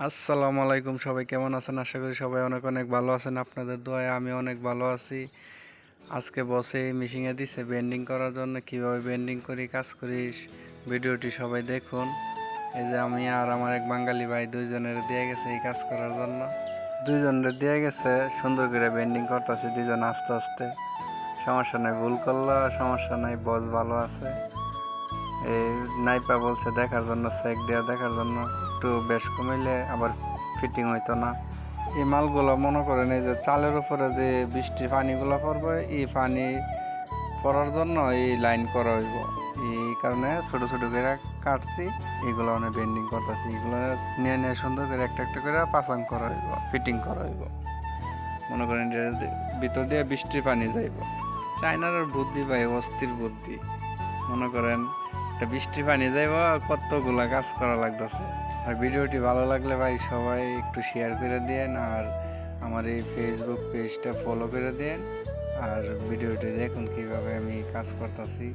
আসসালামু আলাইকুম, সবাই কেমন আছেন? আশা করি সবাই অনেক অনেক ভালো আছেন। আপনাদের দোয়ায় আমি অনেক ভালো আছি। আজকে বসে মেশিনে দিছে বেন্ডিং করার জন্য, কিভাবে বেন্ডিং করি কাজ করি ভিডিওটি সবাই দেখুন। এই যে আমি আর আমার এক বাঙালি ভাই দুইজনের দিয়ে গেছে এই কাজ করার জন্য। দুইজনের দিয়ে গেছে, সুন্দর করে বেন্ডিং করতেছি দুইজন আস্তে আস্তে। সমস্যা নাই, ভুল করলো সমস্যা নাই, বস ভালো আছে। এই নাইপা বলছে দেখার জন্য, চেক দেওয়া দেখার জন্য, একটু বেশ কমাইলে আবার ফিটিং হইতো না। এই মালগুলো মনে করেন এই যে চালের উপরে যে বৃষ্টির পানিগুলো পড়বে, এই পানি পড়ার জন্য এই লাইন করা হইব। এই কারণে ছোট ছোট করে কাটছি, এগুলো অনেক বেন্ডিং করতেছি। এগুলো নিয়ে নিয়ে সুন্দর করে একটা একটা করে পাসাং করা হইব, ফিটিং করা হইব। মনে করেন এর ভিতর দিয়ে বৃষ্টির পানি যাইব। চায়নার বুদ্ধি ভাই, অস্থির বুদ্ধি। মনে করেন একটা বৃষ্টির পানি যাইব, কতগুলা কাজ করা লাগতেছে। আর ভিডিওটি ভালো লাগলে ভাই সবাই একটু শেয়ার করে দেন, আর আমার এই ফেসবুক পেজটা ফলো করে দেন। আর ভিডিওটি দেখুন কিভাবে আমি কাজ করতেছি।